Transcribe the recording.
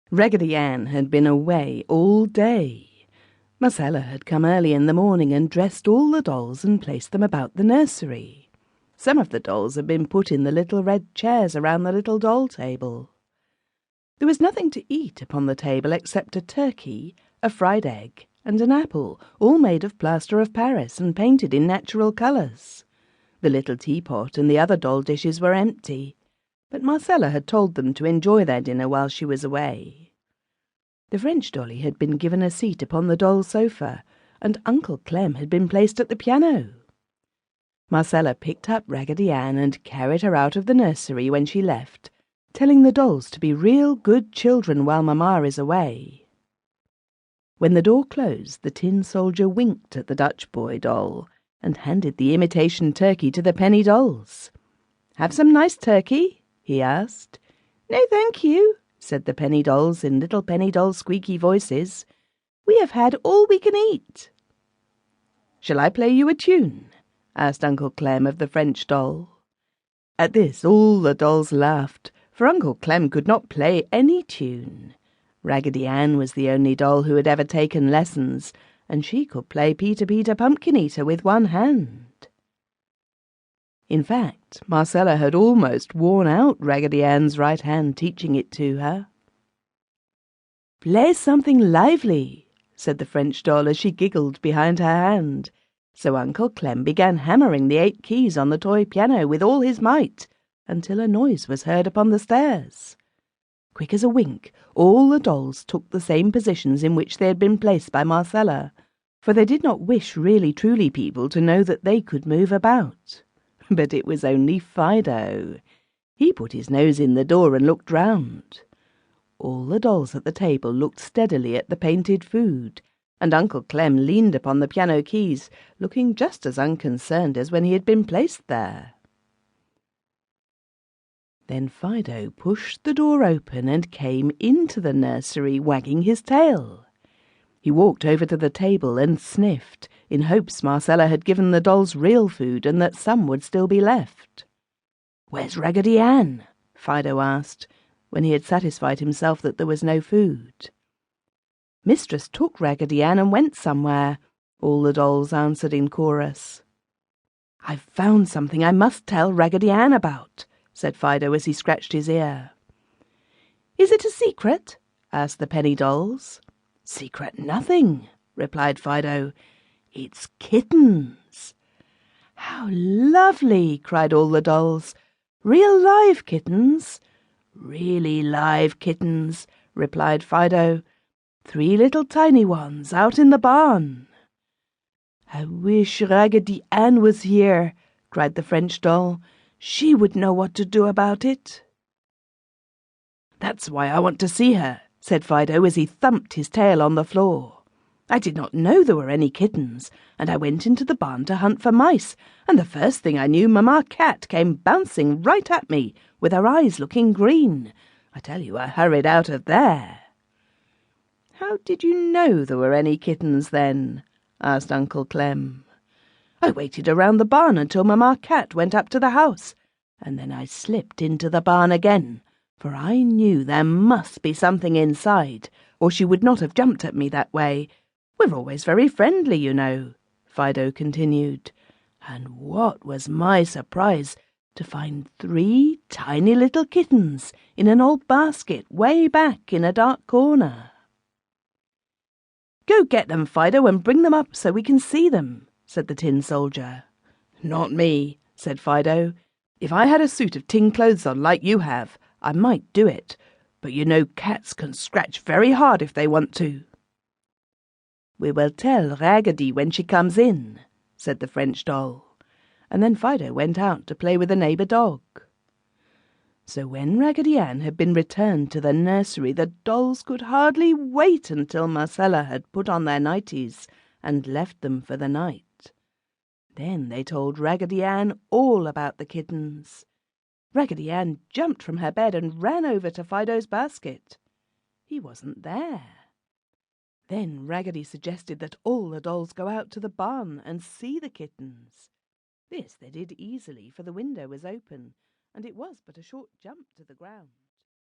Raggedy Ann had been away all day. Marcella had come early in the morning and dressed all the dolls and placed them about the nursery. Some of the dolls had been put in the little red chairs around the little doll table. There was nothing to eat upon the table except a turkey, a fried egg, and an apple, all made of plaster of Paris and painted in natural colours. The little teapot and the other doll dishes were empty, but Marcella had told them to enjoy their dinner while she was away. The French dolly had been given a seat upon the doll sofa, and Uncle Clem had been placed at the piano. Marcella picked up Raggedy Ann and carried her out of the nursery when she left, telling the dolls to be real good children while Mamma is away. When the door closed, the tin soldier winked at the Dutch boy doll and handed the imitation turkey to the penny dolls. "Have some nice turkey?" he asked. "No, thank you," said the penny dolls in little penny doll squeaky voices. "We have had all we can eat." "Shall I play you a tune?" asked Uncle Clem of the French doll. At this all the dolls laughed, for Uncle Clem could not play any tune. Raggedy Ann was the only doll who had ever taken lessons, and she could play Peter, Peter, Pumpkin Eater with one hand. In fact, Marcella had almost worn out Raggedy Ann's right hand teaching it to her. "Play something lively," said the French doll as she giggled behind her hand. So Uncle Clem began hammering the 8 keys on the toy piano with all his might, until a noise was heard upon the stairs. Quick as a wink, all the dolls took the same positions in which they had been placed by Marcella, for they did not wish really truly people to know that they could move about. But it was only Fido. He put his nose in the door and looked round. All the dolls at the table looked steadily at the painted food, and Uncle Clem leaned upon the piano keys, looking just as unconcerned as when he had been placed there. Then Fido pushed the door open and came into the nursery, wagging his tail. He walked over to the table and sniffed, in hopes Marcella had given the dolls real food and that some would still be left. "Where's Raggedy Ann?" Fido asked, when he had satisfied himself that there was no food. "Mistress took Raggedy Ann and went somewhere," all the dolls answered in chorus. "I've found something I must tell Raggedy Ann about," said Fido as he scratched his ear. "Is it a secret?" asked the penny dolls. "Secret nothing," replied Fido. "It's kittens." "How lovely!" cried all the dolls. "Real live kittens?" "Really live kittens," replied Fido. 3 little tiny ones out in the barn." "I wish Raggedy Ann was here," cried the French doll. "She would know what to do about it." "That's why I want to see her," said Fido as he thumped his tail on the floor. "I did not know there were any kittens, and I went into the barn to hunt for mice, and the first thing I knew Mamma Cat came bouncing right at me, with her eyes looking green. I tell you, I hurried out of there." "How did you know there were any kittens then?" asked Uncle Clem. "I waited around the barn until Mamma Cat went up to the house, and then I slipped into the barn again, for I knew there must be something inside, or she would not have jumped at me that way. We're always very friendly, you know," Fido continued. And what was my surprise to find 3 tiny little kittens in an old basket way back in a dark corner. "Go get them, Fido, and bring them up so we can see them," said the tin soldier. "Not me," said Fido. "If I had a suit of tin clothes on like you have, I might do it, but you know cats can scratch very hard if they want to." "We will tell Raggedy when she comes in," said the French doll, and then Fido went out to play with a neighbour dog. So when Raggedy Ann had been returned to the nursery, the dolls could hardly wait until Marcella had put on their nighties and left them for the night. Then they told Raggedy Ann all about the kittens. Raggedy Ann jumped from her bed and ran over to Fido's basket. He wasn't there. Then Raggedy suggested that all the dolls go out to the barn and see the kittens. This they did easily, for the window was open, and it was but a short jump to the ground.